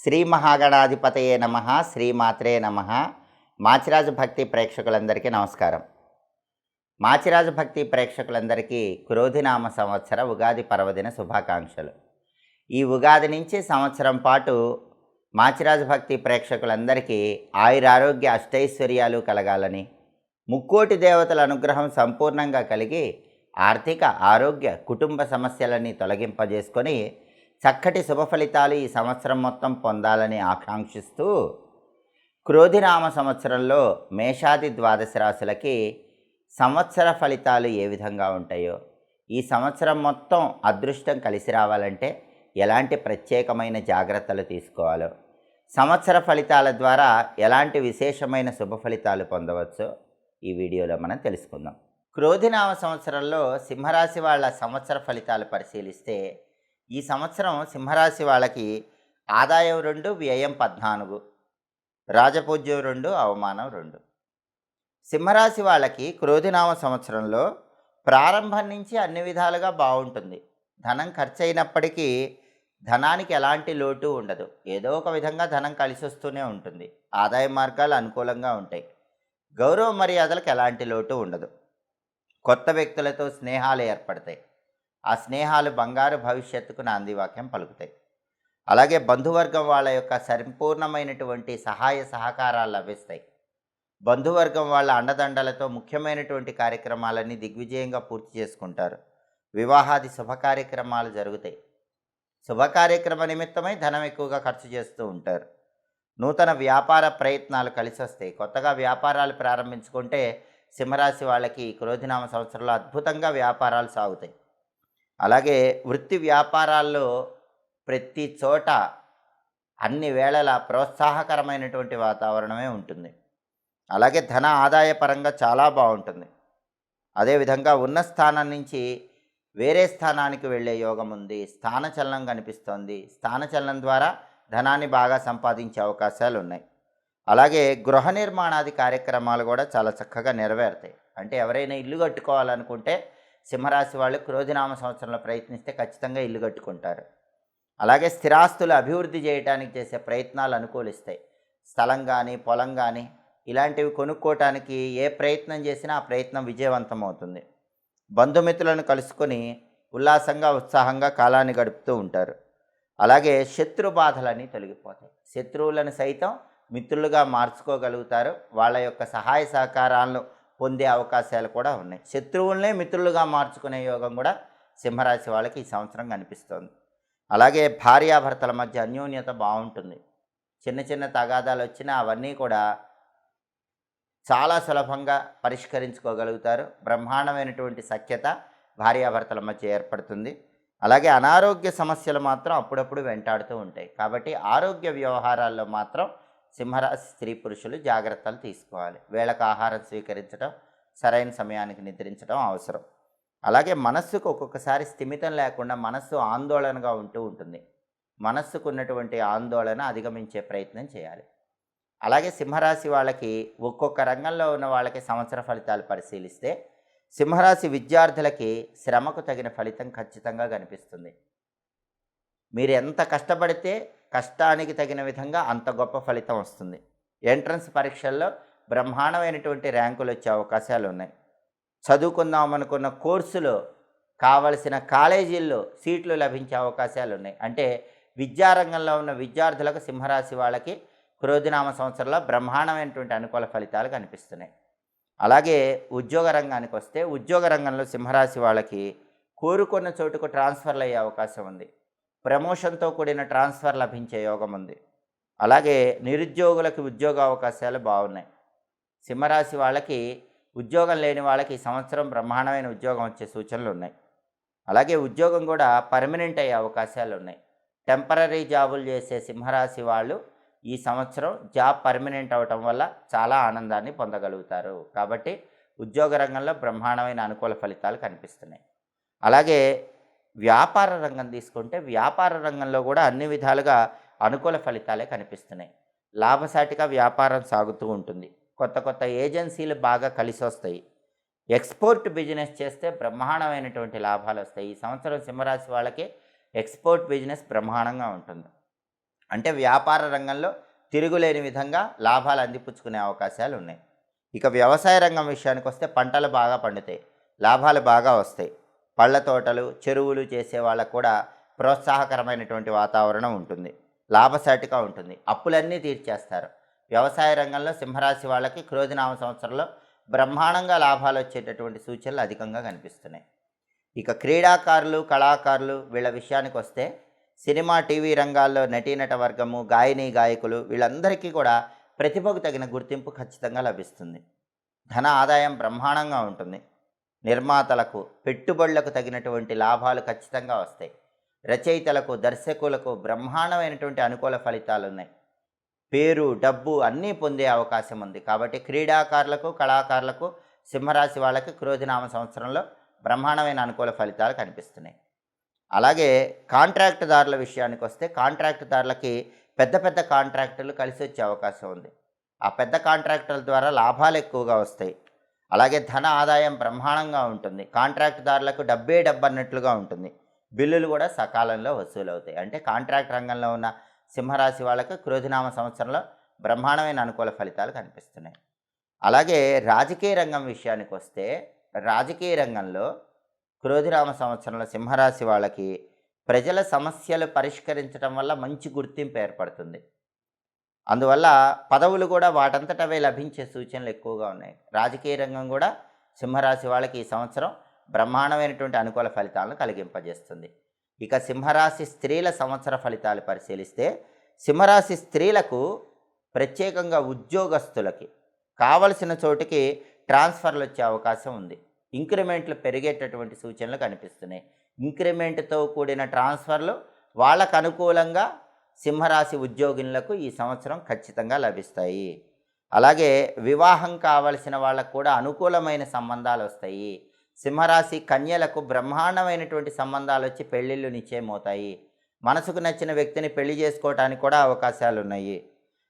శ్రీ మహాగణాధిపతయే నమ. శ్రీమాత్రే నమ. మాచిరాజు భక్తి ప్రేక్షకులందరికీ నమస్కారం. మాచిరాజు భక్తి ప్రేక్షకులందరికీ క్రోధినామ సంవత్సర ఉగాది పర్వదిన శుభాకాంక్షలు. ఈ ఉగాది నుంచి సంవత్సరం పాటు మాచిరాజు భక్తి ప్రేక్షకులందరికీ ఆయురారోగ్య అష్టైశ్వర్యాలు కలగాలని, ముక్కోటి దేవతల అనుగ్రహం సంపూర్ణంగా కలిగి ఆర్థిక ఆరోగ్య కుటుంబ సమస్యలని తొలగింపజేసుకొని చక్కటి శుభ ఫలితాలు ఈ సంవత్సరం మొత్తం పొందాలని ఆకాంక్షిస్తూ క్రోధినామ సంవత్సరంలో మేషాది ద్వాదశ రాశులకి సంవత్సర ఫలితాలు ఏ విధంగా ఉంటాయో, ఈ సంవత్సరం మొత్తం అదృష్టం కలిసి రావాలంటే ఎలాంటి ప్రత్యేకమైన జాగ్రత్తలు తీసుకోవాలో, సంవత్సర ఫలితాల ద్వారా ఎలాంటి విశేషమైన శుభ ఫలితాలు పొందవచ్చో ఈ వీడియోలో మనం తెలుసుకుందాం. క్రోధినామ సంవత్సరంలో సింహరాశి వాళ్ళ సంవత్సర ఫలితాలు పరిశీలిస్తే, ఈ సంవత్సరం సింహరాశి వాళ్ళకి ఆదాయం 2, వ్యయం 14, రాజపూజ్యం 2, అవమానం 2. సింహరాశి వాళ్ళకి క్రోధినామ సంవత్సరంలో ప్రారంభం నుంచి అన్ని విధాలుగా బాగుంటుంది. ధనం ఖర్చు అయినప్పటికీ ధనానికి ఎలాంటి లోటు ఉండదు. ఏదో ఒక విధంగా ధనం కలిసి వస్తూనే ఉంటుంది. ఆదాయ మార్గాలు అనుకూలంగా ఉంటాయి. గౌరవ మర్యాదలకు ఎలాంటి లోటు ఉండదు. కొత్త వ్యక్తులతో స్నేహాలు ఏర్పడతాయి. ఆ స్నేహాలు బంగారు భవిష్యత్తుకు నాందివాక్యం పలుకుతాయి. అలాగే బంధువర్గం వాళ్ళ యొక్క సంపూర్ణమైనటువంటి సహాయ సహకారాలు లభిస్తాయి. బంధువర్గం వాళ్ళ అండదండలతో ముఖ్యమైనటువంటి కార్యక్రమాలన్నీ దిగ్విజయంగా పూర్తి చేసుకుంటారు. వివాహాది శుభ కార్యక్రమాలు జరుగుతాయి. శుభ కార్యక్రమ నిమిత్తమై ధనం ఎక్కువగా ఖర్చు చేస్తూ ఉంటారు. నూతన వ్యాపార ప్రయత్నాలు కలిసి వస్తాయి. కొత్తగా వ్యాపారాలు ప్రారంభించుకుంటే సింహరాశి వాళ్ళకి క్రోధినామ సంవత్సరంలో అద్భుతంగా వ్యాపారాలు సాగుతాయి. అలాగే వృత్తి వ్యాపారాల్లో ప్రతి చోట అన్ని వేళలా ప్రోత్సాహకరమైనటువంటి వాతావరణమే ఉంటుంది. అలాగే ధన ఆదాయ పరంగా చాలా బాగుంటుంది. అదేవిధంగా ఉన్న స్థానం నుంచి వేరే స్థానానికి వెళ్ళే యోగం ఉంది. స్థానచలనం కనిపిస్తోంది. స్థానచలనం ద్వారా ధనాన్ని బాగా సంపాదించే అవకాశాలు ఉన్నాయి. అలాగే గృహ నిర్మాణాది కార్యక్రమాలు కూడా చాలా చక్కగా నెరవేరుతాయి. అంటే ఎవరైనా ఇల్లు కట్టుకోవాలనుకుంటే సింహరాశి వాళ్ళు క్రోధినామ సంవత్సరంలో ప్రయత్నిస్తే ఖచ్చితంగా ఇల్లు కట్టుకుంటారు. అలాగే స్థిరాస్తులు అభివృద్ధి చేయడానికి చేసే ప్రయత్నాలు అనుకూలిస్తాయి. స్థలం కానీ పొలం కానీ ఇలాంటివి కొనుక్కోవటానికి ఏ ప్రయత్నం చేసినా ఆ ప్రయత్నం విజయవంతం అవుతుంది. బంధుమిత్రులను కలుసుకొని ఉల్లాసంగా ఉత్సాహంగా కాలాన్ని గడుపుతూ ఉంటారు. అలాగే శత్రు బాధలన్నీ తొలగిపోతాయి. శత్రువులను సైతం మిత్రులుగా మార్చుకోగలుగుతారు. వాళ్ళ యొక్క సహాయ సహకారాలను పొందే అవకాశాలు కూడా ఉన్నాయి. శత్రువులనే మిత్రులుగా మార్చుకునే యోగం కూడా సింహరాశి వాళ్ళకి ఈ సంవత్సరం కనిపిస్తోంది. అలాగే భార్యాభర్తల మధ్య అన్యోన్యత బాగుంటుంది. చిన్న చిన్న తగాదాలు వచ్చినా అవన్నీ కూడా చాలా సులభంగా పరిష్కరించుకోగలుగుతారు. బ్రహ్మాండమైనటువంటి సఖ్యత భార్యాభర్తల మధ్య ఏర్పడుతుంది. అలాగే అనారోగ్య సమస్యలు మాత్రం అప్పుడప్పుడు వెంటాడుతూ ఉంటాయి. కాబట్టి ఆరోగ్య వ్యవహారాల్లో మాత్రం సింహరాశి స్త్రీ పురుషులు జాగ్రత్తలు తీసుకోవాలి. వేళకు ఆహారం స్వీకరించడం, సరైన సమయానికి నిద్రించడం అవసరం. అలాగే మనస్సుకు ఒక్కొక్కసారి స్థిమితం లేకుండా మనస్సు ఆందోళనగా ఉంటూ ఉంటుంది. మనస్సుకు ఉన్నటువంటి ఆందోళన అధిగమించే ప్రయత్నం చేయాలి. అలాగే సింహరాశి వాళ్ళకి ఒక్కొక్క రంగంలో ఉన్న వాళ్ళకి సంవత్సర ఫలితాలు పరిశీలిస్తే, సింహరాశి విద్యార్థులకి శ్రమకు తగిన ఫలితం ఖచ్చితంగా కనిపిస్తుంది. మీరు ఎంత కష్టపడితే కష్టానికి తగిన విధంగా అంత గొప్ప ఫలితం వస్తుంది. ఎంట్రన్స్ పరీక్షల్లో బ్రహ్మాండమైనటువంటి ర్యాంకులు వచ్చే అవకాశాలు ఉన్నాయి. చదువుకుందాం అనుకున్న కోర్సులో కావలసిన కాలేజీల్లో సీట్లు లభించే అవకాశాలు ఉన్నాయి. అంటే విద్యారంగంలో ఉన్న విద్యార్థులకు సింహరాశి వాళ్ళకి క్రోధినామ సంవత్సరంలో బ్రహ్మాండమైనటువంటి అనుకూల ఫలితాలు కనిపిస్తున్నాయి. అలాగే ఉద్యోగ రంగానికి వస్తే, ఉద్యోగ రంగంలో సింహరాశి వాళ్ళకి కోరుకున్న చోటుకు ట్రాన్స్ఫర్లు అయ్యే అవకాశం ఉంది. ప్రమోషన్తో కూడిన ట్రాన్స్ఫర్ లభించే యోగం ఉంది. అలాగే నిరుద్యోగులకు ఉద్యోగ అవకాశాలు బాగున్నాయి. సింహరాశి వాళ్ళకి ఉద్యోగం లేని వాళ్ళకి ఈ సంవత్సరం బ్రహ్మాండమైన ఉద్యోగం వచ్చే సూచనలు ఉన్నాయి. అలాగే ఉద్యోగం కూడా పర్మనెంట్ అయ్యే అవకాశాలు ఉన్నాయి. టెంపరీ జాబులు చేసే సింహరాశి వాళ్ళు ఈ సంవత్సరం జాబ్ పర్మనెంట్ అవటం వల్ల చాలా ఆనందాన్ని పొందగలుగుతారు. కాబట్టి ఉద్యోగ రంగంలో బ్రహ్మాండమైన అనుకూల ఫలితాలు కనిపిస్తున్నాయి. అలాగే వ్యాపార రంగం తీసుకుంటే, వ్యాపార రంగంలో కూడా అన్ని విధాలుగా అనుకూల ఫలితాలే కనిపిస్తున్నాయి. లాభసాటిగా వ్యాపారం సాగుతూ ఉంటుంది. కొత్త కొత్త ఏజెన్సీలు బాగా కలిసి వస్తాయి. ఎక్స్పోర్ట్ బిజినెస్ చేస్తే బ్రహ్మాండమైనటువంటి లాభాలు వస్తాయి. ఈ సంవత్సరం సింహరాశి వాళ్ళకి ఎక్స్పోర్ట్ బిజినెస్ బ్రహ్మాండంగా ఉంటుంది. అంటే వ్యాపార రంగంలో తిరుగులేని విధంగా లాభాలు అందిపుచ్చుకునే అవకాశాలు ఉన్నాయి. ఇక వ్యవసాయ రంగం విషయానికి వస్తే పంటలు బాగా పండుతాయి, లాభాలు బాగా వస్తాయి. పళ్ళ తోటలు, చెరువులు చేసే వాళ్ళకు కూడా ప్రోత్సాహకరమైనటువంటి వాతావరణం ఉంటుంది, లాభసాటిగా ఉంటుంది, అప్పులన్నీ తీర్చేస్తారు. వ్యవసాయ రంగంలో సింహరాశి వాళ్ళకి క్రోధినామ సంవత్సరంలో బ్రహ్మాండంగా లాభాలు వచ్చేటటువంటి సూచనలు అధికంగా కనిపిస్తున్నాయి. ఇక క్రీడాకారులు, కళాకారులు వీళ్ళ విషయానికి వస్తే సినిమా, టీవీ రంగాల్లో నటీనట వర్గము, గాయని, గాయకులు వీళ్ళందరికీ కూడా ప్రతిభకు తగిన గుర్తింపు ఖచ్చితంగా లభిస్తుంది. ధన ఆదాయం బ్రహ్మాండంగా ఉంటుంది. నిర్మాతలకు, పెట్టుబడులకు తగినటువంటి లాభాలు ఖచ్చితంగా వస్తాయి. రచయితలకు, దర్శకులకు బ్రహ్మాండమైనటువంటి అనుకూల ఫలితాలు ఉన్నాయి. పేరు, డబ్బు అన్నీ పొందే అవకాశం ఉంది. కాబట్టి క్రీడాకారులకు, కళాకారులకు, సింహరాశి వాళ్ళకి క్రోధినామ సంవత్సరంలో బ్రహ్మాండమైన అనుకూల ఫలితాలు కనిపిస్తున్నాయి. అలాగే కాంట్రాక్టుదారుల విషయానికి వస్తే కాంట్రాక్టుదారులకి పెద్ద పెద్ద కాంట్రాక్టులు కలిసి వచ్చే అవకాశం ఉంది. ఆ పెద్ద కాంట్రాక్టుల ద్వారా లాభాలు ఎక్కువగా వస్తాయి. అలాగే ధన ఆదాయం బ్రహ్మాండంగా ఉంటుంది. కాంట్రాక్టుదారులకు డబ్బే డబ్బు అన్నట్లుగా ఉంటుంది. బిల్లులు కూడా సకాలంలో వసూలు అవుతాయి. అంటే కాంట్రాక్ట్ రంగంలో ఉన్న సింహరాశి వాళ్ళకి క్రోధినామ సంవత్సరంలో బ్రహ్మాండమైన అనుకూల ఫలితాలు కనిపిస్తున్నాయి. అలాగే రాజకీయ రంగం విషయానికి వస్తే రాజకీయ రంగంలో క్రోధినామ సంవత్సరంలో సింహరాశి వాళ్ళకి ప్రజల సమస్యలు పరిష్కరించడం వల్ల మంచి గుర్తింపు ఏర్పడుతుంది. అందువల్ల పదవులు కూడా వాటంతటవే లభించే సూచనలు ఎక్కువగా ఉన్నాయి. రాజకీయ రంగం కూడా సింహరాశి వాళ్ళకి ఈ సంవత్సరం బ్రహ్మాండమైనటువంటి అనుకూల ఫలితాలను కలిగింపజేస్తుంది. ఇక సింహరాశి స్త్రీల సంవత్సర ఫలితాలు పరిశీలిస్తే సింహరాశి స్త్రీలకు ప్రత్యేకంగా ఉద్యోగస్తులకి కావలసిన చోటుకి ట్రాన్స్ఫర్లు వచ్చే అవకాశం ఉంది. ఇంక్రిమెంట్లు పెరిగేటటువంటి సూచనలు కనిపిస్తున్నాయి. ఇంక్రిమెంట్తో కూడిన ట్రాన్స్ఫర్లు వాళ్ళకు అనుకూలంగా సింహరాశి ఉద్యోగులకు ఈ సంవత్సరం ఖచ్చితంగా లభిస్తాయి. అలాగే వివాహం కావలసిన వాళ్ళకు కూడా అనుకూలమైన సంబంధాలు వస్తాయి. సింహరాశి కన్యలకు బ్రహ్మాండమైనటువంటి సంబంధాలు వచ్చి పెళ్ళిళ్ళు నిశ్చయమవుతాయి. మనసుకు నచ్చిన వ్యక్తిని పెళ్లి చేసుకోవటానికి కూడా అవకాశాలు ఉన్నాయి.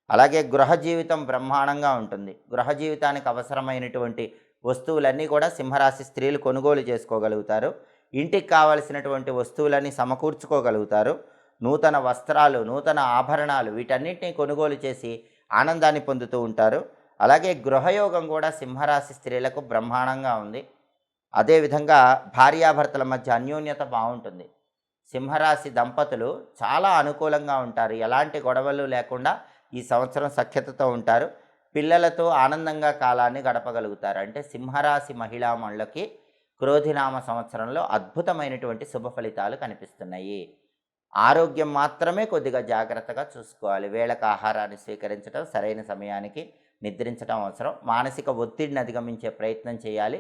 అలాగే గృహ జీవితం బ్రహ్మాండంగా ఉంటుంది. గృహ జీవితానికి అవసరమైనటువంటి వస్తువులన్నీ కూడా సింహరాశి స్త్రీలు కొనుగోలు చేసుకోగలుగుతారు. ఇంటికి కావలసినటువంటి వస్తువులన్నీ సమకూర్చుకోగలుగుతారు. నూతన వస్త్రాలు, నూతన ఆభరణాలు వీటన్నిటిని కొనుగోలు చేసి ఆనందాన్ని పొందుతూ ఉంటారు. అలాగే గృహయోగం కూడా సింహరాశి స్త్రీలకు బ్రహ్మాండంగా ఉంది. అదేవిధంగా భార్యాభర్తల మధ్య అన్యోన్యత బాగుంటుంది. సింహరాశి దంపతులు చాలా అనుకూలంగా ఉంటారు. ఎలాంటి గొడవలు లేకుండా ఈ సంవత్సరం సఖ్యతతో ఉంటారు. పిల్లలతో ఆనందంగా కాలాన్ని గడపగలుగుతారు. అంటే సింహరాశి మహిళామణులకి క్రోధినామ సంవత్సరంలో అద్భుతమైనటువంటి శుభ ఫలితాలు కనిపిస్తున్నాయి. ఆరోగ్యం మాత్రమే కొద్దిగా జాగ్రత్తగా చూసుకోవాలి. వేళకు ఆహారాన్ని స్వీకరించడం, సరైన సమయానికి నిద్రించడం అవసరం. మానసిక ఒత్తిడిని అధిగమించే ప్రయత్నం చేయాలి.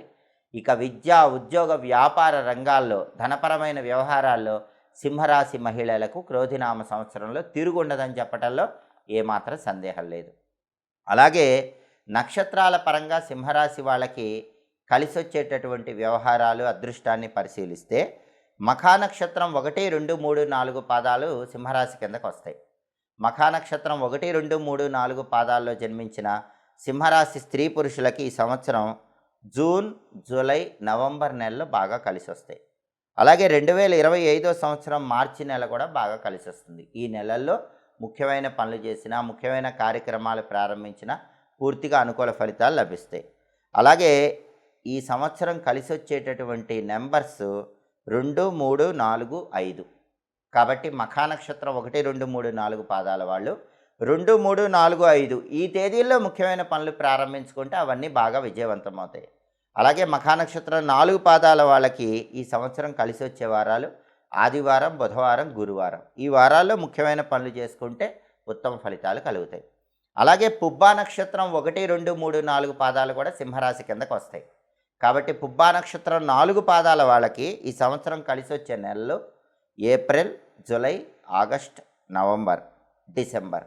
ఇక విద్య, ఉద్యోగ, వ్యాపార రంగాల్లో, ధనపరమైన వ్యవహారాల్లో సింహరాశి మహిళలకు క్రోధినామ సంవత్సరంలో తిరుగుండదని చెప్పడంలో ఏమాత్రం సందేహం లేదు. అలాగే నక్షత్రాల పరంగా సింహరాశి వాళ్ళకి కలిసి వచ్చేటటువంటి వ్యవహారాలు, అదృష్టాన్ని పరిశీలిస్తే మఖా నక్షత్రం 1, 2, 3, 4 పాదాలు సింహరాశి కిందకు వస్తాయి. మఖా నక్షత్రం 1, 2, 3, 4 పాదాల్లో జన్మించిన సింహరాశి స్త్రీ పురుషులకి ఈ సంవత్సరం జూన్, జూలై, నవంబర్ నెలలు బాగా కలిసి వస్తాయి. అలాగే 2025 సంవత్సరం మార్చి నెల కూడా బాగా కలిసి వస్తుంది. ఈ నెలల్లో ముఖ్యమైన పనులు చేసినా, ముఖ్యమైన కార్యక్రమాలు ప్రారంభించినా పూర్తిగా అనుకూల ఫలితాలు లభిస్తాయి. అలాగే ఈ సంవత్సరం కలిసి వచ్చేటటువంటి నెంబర్స్ 2, 3, 4, 5. కాబట్టి మఖా నక్షత్రం 1, 2, 3, 4 పాదాల వాళ్ళు 2, 3, 4, 5 ఈ తేదీల్లో ముఖ్యమైన పనులు ప్రారంభించుకుంటే అవన్నీ బాగా విజయవంతం అవుతాయి. అలాగే మఖా నక్షత్రం 4 పాదాల వాళ్ళకి ఈ సంవత్సరం కలిసి వచ్చే వారాలు ఆదివారం, బుధవారం, గురువారం. ఈ వారాల్లో ముఖ్యమైన పనులు చేసుకుంటే ఉత్తమ ఫలితాలు కలుగుతాయి. అలాగే పుబ్బా నక్షత్రం 1, 2, 3, 4 పాదాలు కూడా సింహరాశి కిందకు వస్తాయి. కాబట్టి పుబ్బా నక్షత్రం 4 పాదాల వాళ్ళకి ఈ సంవత్సరం కలిసి వచ్చే నెలలు April, July, August, November, December.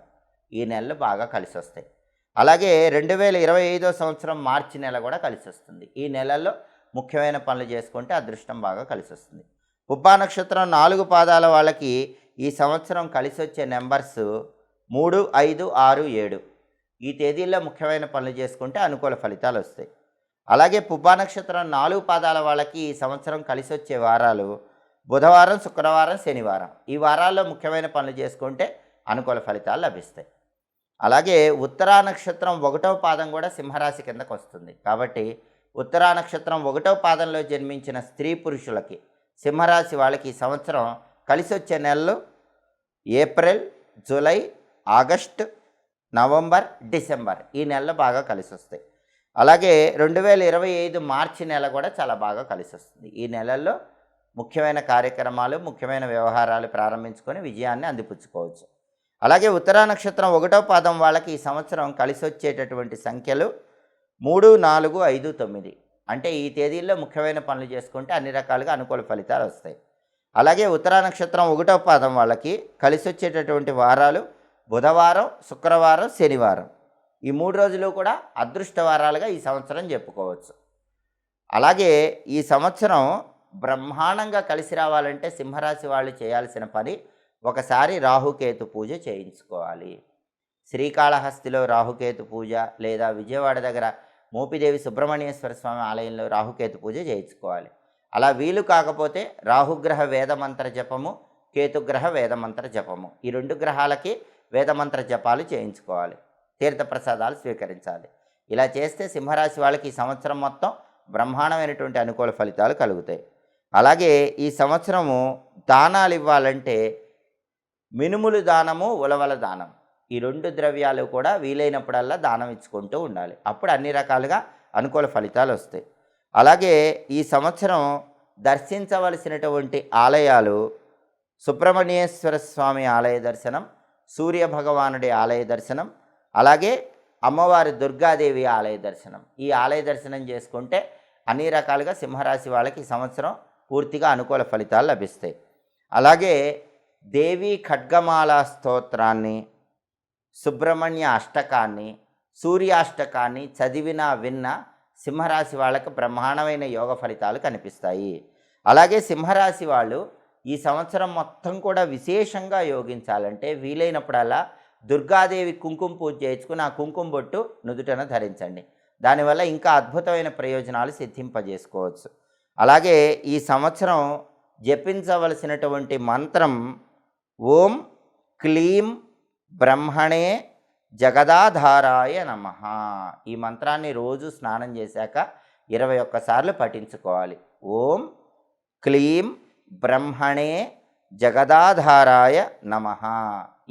ఈ నెలలు బాగా కలిసి వస్తాయి. అలాగే 2025 సంవత్సరం మార్చి నెల కూడా కలిసి వస్తుంది. ఈ నెలల్లో ముఖ్యమైన పనులు చేసుకుంటే అదృష్టం బాగా కలిసి వస్తుంది. పుబ్బా నక్షత్రం 4 పాదాల వాళ్ళకి ఈ సంవత్సరం కలిసి వచ్చే నెంబర్స్ 3, 5, 6, 7. ఈ తేదీల్లో ముఖ్యమైన పనులు చేసుకుంటే అనుకూల ఫలితాలు వస్తాయి. అలాగే పుబ్బా నక్షత్రం 4 పాదాల వాళ్ళకి ఈ సంవత్సరం కలిసి వచ్చే వారాలు బుధవారం, శుక్రవారం, శనివారం. ఈ వారాల్లో ముఖ్యమైన పనులు చేసుకుంటే అనుకూల ఫలితాలు లభిస్తాయి. అలాగే ఉత్తరా నక్షత్రం 1వ పాదం కూడా సింహరాశి కిందకు వస్తుంది. కాబట్టి ఉత్తరా నక్షత్రం 1వ పాదంలో జన్మించిన స్త్రీ పురుషులకి, సింహరాశి వాళ్ళకి ఈ సంవత్సరం కలిసి వచ్చే నెలలు April, July, August, November, December ఈ నెలలు బాగా కలిసి వస్తాయి. అలాగే 2025 మార్చి నెల కూడా చాలా బాగా కలిసి వస్తుంది. ఈ నెలల్లో ముఖ్యమైన కార్యక్రమాలు, ముఖ్యమైన వ్యవహారాలు ప్రారంభించుకొని విజయాన్ని అందిపుచ్చుకోవచ్చు. అలాగే ఉత్తరా నక్షత్రం 1వ పాదం వాళ్ళకి ఈ సంవత్సరం కలిసి వచ్చేటటువంటి సంఖ్యలు 3, 4, 5, 9. అంటే ఈ తేదీల్లో ముఖ్యమైన పనులు చేసుకుంటే అన్ని రకాలుగా అనుకూల ఫలితాలు వస్తాయి. అలాగే ఉత్తరా నక్షత్రం 1వ పాదం వాళ్ళకి కలిసి వచ్చేటటువంటి వారాలు బుధవారం, శుక్రవారం, శనివారం. ఈ 3 రోజులు కూడా అదృష్ట వారాలుగా ఈ సంవత్సరం చెప్పుకోవచ్చు. అలాగే ఈ సంవత్సరం బ్రహ్మాండంగా కలిసి రావాలంటే సింహరాశి వాళ్ళు చేయాల్సిన పని ఒకసారి రాహుకేతు పూజ చేయించుకోవాలి. శ్రీకాళహస్తిలో రాహుకేతు పూజ లేదా విజయవాడ దగ్గర మోపిదేవి సుబ్రహ్మణ్యేశ్వర స్వామి ఆలయంలో రాహుకేతు పూజ చేయించుకోవాలి. అలా వీలు కాకపోతే రాహుగ్రహ వేదమంత్ర జపము, కేతుగ్రహ వేదమంత్ర జపము ఈ 2 గ్రహాలకి వేదమంత్ర జపాలు చేయించుకోవాలి. తీర్థప్రసాదాలు స్వీకరించాలి. ఇలా చేస్తే సింహరాశి వాళ్ళకి ఈ సంవత్సరం మొత్తం బ్రహ్మాండమైనటువంటి అనుకూల ఫలితాలు కలుగుతాయి. అలాగే ఈ సంవత్సరము దానాలు ఇవ్వాలంటే మినుములు దానము, ఉలవల దానం ఈ 2 ద్రవ్యాలు కూడా వీలైనప్పుడల్లా దానం ఇచ్చుకుంటూ ఉండాలి. అప్పుడు అన్ని రకాలుగా అనుకూల ఫలితాలు వస్తాయి. అలాగే ఈ సంవత్సరం దర్శించవలసినటువంటి ఆలయాలు సుబ్రహ్మణ్యేశ్వర స్వామి ఆలయ దర్శనం, సూర్య భగవానుడి ఆలయ దర్శనం, అలాగే అమ్మవారి దుర్గాదేవి ఆలయ దర్శనం. ఈ ఆలయ దర్శనం చేసుకుంటే అన్ని రకాలుగా సింహరాశి వాళ్ళకి ఈ సంవత్సరం పూర్తిగా అనుకూల ఫలితాలు లభిస్తాయి. అలాగే దేవి ఖడ్గమాల స్తోత్రాన్ని, సుబ్రహ్మణ్య అష్టకాన్ని, సూర్యాష్టకాన్ని చదివినా విన్నా సింహరాశి వాళ్ళకి బ్రహ్మాండమైన యోగ ఫలితాలు కనిపిస్తాయి. అలాగే సింహరాశి వాళ్ళు ఈ సంవత్సరం మొత్తం కూడా విశేషంగా యోగించాలంటే వీలైనప్పుడల్లా దుర్గాదేవి కుంకుమ పూజ చేయించుకుని ఆ కుంకుమ బొట్టు నుదుటన ధరించండి. దానివల్ల ఇంకా అద్భుతమైన ప్రయోజనాలు సిద్ధింపజేసుకోవచ్చు. అలాగే ఈ సంవత్సరం జపించవలసినటువంటి మంత్రం ఓం క్లీం బ్రహ్మణే జగదాధారాయ నమః. ఈ మంత్రాన్ని రోజు స్నానం చేశాక 21 సార్లు పఠించుకోవాలి. ఓం క్లీం బ్రహ్మణే జగదాధారాయ నమః.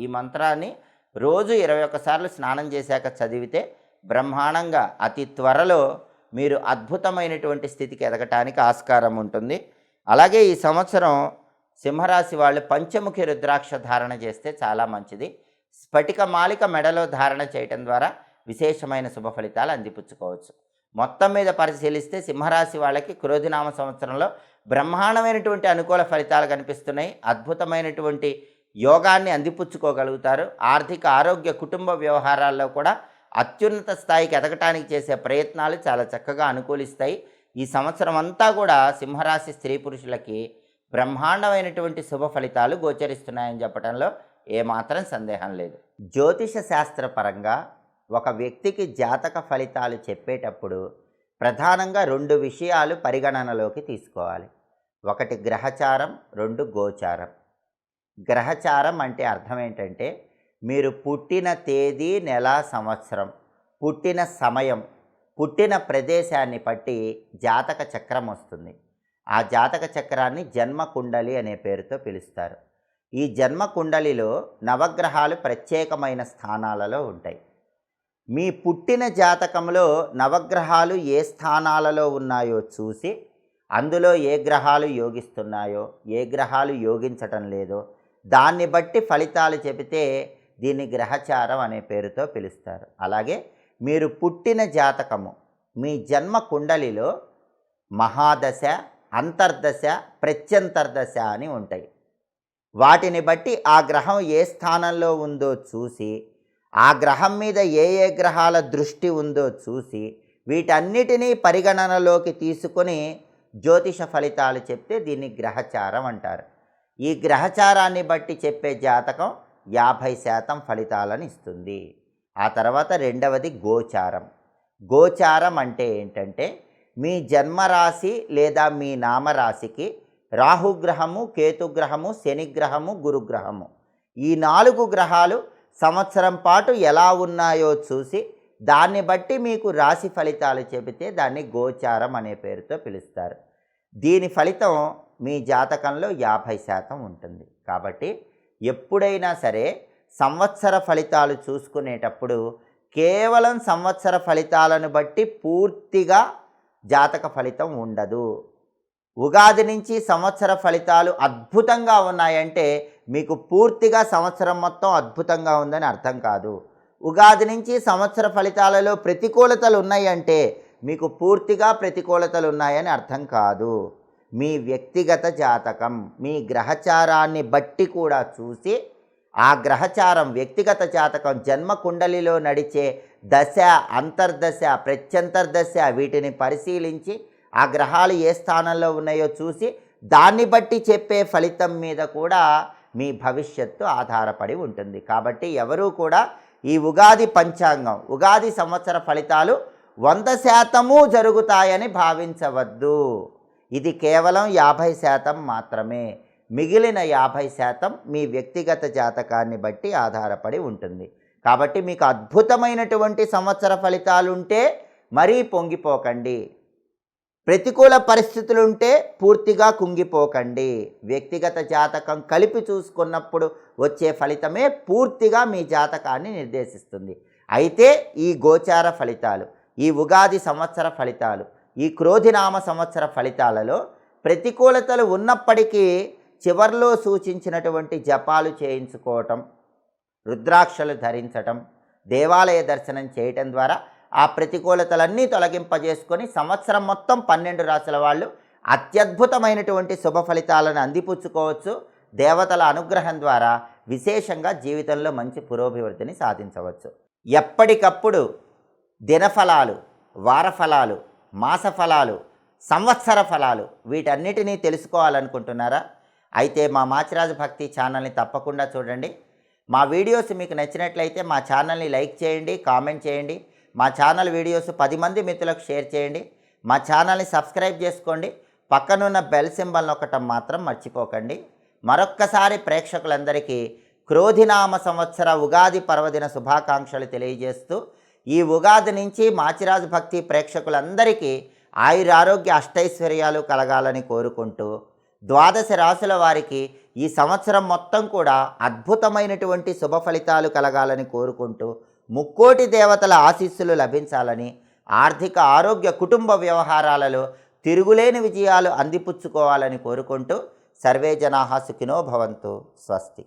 ఈ మంత్రాన్ని రోజు 21 సార్లు స్నానం చేశాక చదివితే బ్రహ్మాండంగా అతి త్వరలో మీరు అద్భుతమైనటువంటి స్థితికి ఎదగటానికి ఆస్కారం ఉంటుంది. అలాగే ఈ సంవత్సరం సింహరాశి వాళ్ళు పంచముఖి రుద్రాక్ష ధారణ చేస్తే చాలా మంచిది. స్ఫటిక మాలిక మెడలో ధారణ చేయటం ద్వారా విశేషమైన శుభ ఫలితాలు అందిపుచ్చుకోవచ్చు. మొత్తం మీద పరిశీలిస్తే సింహరాశి వాళ్ళకి క్రోధినామ సంవత్సరంలో బ్రహ్మాండమైనటువంటి అనుకూల ఫలితాలు కనిపిస్తున్నాయి. అద్భుతమైనటువంటి యోగాన్ని అందిపుచ్చుకోగలుగుతారు. ఆర్థిక, ఆరోగ్య, కుటుంబ వ్యవహారాల్లో కూడా అత్యున్నత స్థాయికి ఎదగటానికి చేసే ప్రయత్నాలు చాలా చక్కగా అనుకూలిస్తాయి. ఈ సంవత్సరం అంతా కూడా సింహరాశి స్త్రీ పురుషులకి బ్రహ్మాండమైనటువంటి శుభ ఫలితాలు గోచరిస్తున్నాయని చెప్పడంలో ఏమాత్రం సందేహం లేదు. జ్యోతిష శాస్త్రపరంగా ఒక వ్యక్తికి జాతక ఫలితాలు చెప్పేటప్పుడు ప్రధానంగా 2 విషయాలు పరిగణనలోకి తీసుకోవాలి. ఒకటి గ్రహచారం, 2 గోచారం. గ్రహచారం అంటే అర్థం ఏంటంటే మీరు పుట్టిన తేదీ, నెల, సంవత్సరం, పుట్టిన సమయం, పుట్టిన ప్రదేశాన్ని బట్టి జాతక చక్రం వస్తుంది. ఆ జాతక చక్రాన్ని జన్మ కుండలి అనే పేరుతో పిలుస్తారు. ఈ జన్మ కుండలిలో నవగ్రహాలు ప్రత్యేకమైన స్థానాలలో ఉంటాయి. మీ పుట్టిన జాతకంలో నవగ్రహాలు ఏ స్థానాలలో ఉన్నాయో చూసి అందులో ఏ గ్రహాలు యోగిస్తున్నాయో, ఏ గ్రహాలు యోగించటం లేదో దాన్ని బట్టి ఫలితాలు చెబితే దీన్ని గ్రహచారం అనే పేరుతో పిలుస్తారు. అలాగే మీరు పుట్టిన జాతకము, మీ జన్మ కుండలిలో మహాదశ, అంతర్దశ, ప్రత్యంతర్దశ అని ఉంటాయి. వాటిని బట్టి ఆ గ్రహం ఏ స్థానంలో ఉందో చూసి, ఆ గ్రహం మీద ఏ ఏ గ్రహాల దృష్టి ఉందో చూసి వీటన్నిటినీ పరిగణనలోకి తీసుకొని జ్యోతిష ఫలితాలు చెప్తే దీన్ని గ్రహచారం అంటారు. ఈ గ్రహచారాన్ని బట్టి చెప్పే జాతకం 50% ఫలితాలను ఇస్తుంది. ఆ తర్వాత రెండవది గోచారం. గోచారం అంటే ఏంటంటే మీ జన్మరాశి లేదా మీ నామరాశికి రాహుగ్రహము, కేతుగ్రహము, శనిగ్రహము, గురుగ్రహము ఈ 4 గ్రహాలు సంవత్సరం పాటు ఎలా ఉన్నాయో చూసి దాన్ని బట్టి మీకు రాశి ఫలితాలు చెబితే దాన్ని గోచారం అనే పేరుతో పిలుస్తారు. దీని ఫలితం మీ జాతకంలో 50% ఉంటుంది. కాబట్టి ఎప్పుడైనా సరే సంవత్సర ఫలితాలు చూసుకునేటప్పుడు కేవలం సంవత్సర ఫలితాలను బట్టి పూర్తిగా జాతక ఫలితం ఉండదు. ఉగాది నుంచి సంవత్సర ఫలితాలు అద్భుతంగా ఉన్నాయంటే మీకు పూర్తిగా సంవత్సరం మొత్తం అద్భుతంగా ఉందని అర్థం కాదు. ఉగాది నుంచి సంవత్సర ఫలితాలలో ప్రతికూలతలు ఉన్నాయంటే మీకు పూర్తిగా ప్రతికూలతలు ఉన్నాయని అర్థం కాదు. మీ వ్యక్తిగత జాతకం, మీ గ్రహచారాన్ని బట్టి కూడా చూసి ఆ గ్రహచారం వ్యక్తిగత జాతకం జన్మ కుండలిలో నడిచే దశ, అంతర్దశ, ప్రత్యంతర్దశ వీటిని పరిశీలించి ఆ గ్రహాలు ఏ స్థానంలో ఉన్నాయో చూసి దాన్ని బట్టి చెప్పే ఫలితం మీద కూడా మీ భవిష్యత్తు ఆధారపడి ఉంటుంది. కాబట్టి ఎవరూ కూడా ఈ ఉగాది పంచాంగం, ఉగాది సంవత్సర ఫలితాలు 100% జరుగుతాయని భావించవద్దు. ఇది కేవలం 50% మాత్రమే. మిగిలిన 50% మీ వ్యక్తిగత జాతకాన్ని బట్టి ఆధారపడి ఉంటుంది. కాబట్టి మీకు అద్భుతమైనటువంటి సంవత్సర ఫలితాలుంటే మరీ పొంగిపోకండి. ప్రతికూల పరిస్థితులుంటే పూర్తిగా కుంగిపోకండి. వ్యక్తిగత జాతకం కలిపి చూసుకున్నప్పుడు వచ్చే ఫలితమే పూర్తిగా మీ జాతకాన్ని నిర్దేశిస్తుంది. అయితే ఈ గోచార ఫలితాలు, ఈ ఉగాది సంవత్సర ఫలితాలు, ఈ క్రోధినామ సంవత్సర ఫలితాలలో ప్రతికూలతలు ఉన్నప్పటికీ చివర్లో సూచించినటువంటి జపాలు చేయించుకోవటం, రుద్రాక్షలు ధరించటం, దేవాలయ దర్శనం చేయటం ద్వారా ఆ ప్రతికూలతలన్నీ తొలగింపజేసుకొని సంవత్సరం మొత్తం 12 రాశుల వాళ్ళు అత్యద్భుతమైనటువంటి శుభ ఫలితాలను అందిపుచ్చుకోవచ్చు. దేవతల అనుగ్రహం ద్వారా విశేషంగా జీవితంలో మంచి పురోభివృద్ధిని సాధించవచ్చు. ఎప్పటికప్పుడు దినఫలాలు, వారఫలాలు, మాస ఫలాలు, సంవత్సర ఫలాలు వీటన్నిటినీ తెలుసుకోవాలనుకుంటున్నారా? అయితే మా మాచిరాజు భక్తి ఛానల్ని తప్పకుండా చూడండి. మా వీడియోస్ మీకు నచ్చినట్లయితే మా ఛానల్ని లైక్ చేయండి, కామెంట్ చేయండి. మా ఛానల్ వీడియోస్ 10 మంది మిత్రులకు షేర్ చేయండి. మా ఛానల్ని సబ్స్క్రైబ్ చేసుకోండి. పక్కనున్న బెల్ సింబల్ నొక్కటం మాత్రం మర్చిపోకండి. మరొక్కసారి ప్రేక్షకులందరికీ క్రోధినామ సంవత్సర ఉగాది పర్వదిన శుభాకాంక్షలు తెలియజేస్తూ ఈ ఉగాది నుంచి మాచిరాజు భక్తి ప్రేక్షకులందరికీ ఆయురారోగ్య అష్టైశ్వర్యాలు కలగాలని కోరుకుంటూ 12 రాశుల వారికి ఈ సంవత్సరం మొత్తం కూడా అద్భుతమైనటువంటి శుభ ఫలితాలు కలగాలని కోరుకుంటూ ముక్కోటి దేవతల ఆశీస్సులు లభించాలని, ఆర్థిక, ఆరోగ్య, కుటుంబ వ్యవహారాలలో తిరుగులేని విజయాలు అందిపుచ్చుకోవాలని కోరుకుంటూ సర్వే జనాః సుఖినో భవంతు. స్వస్తి.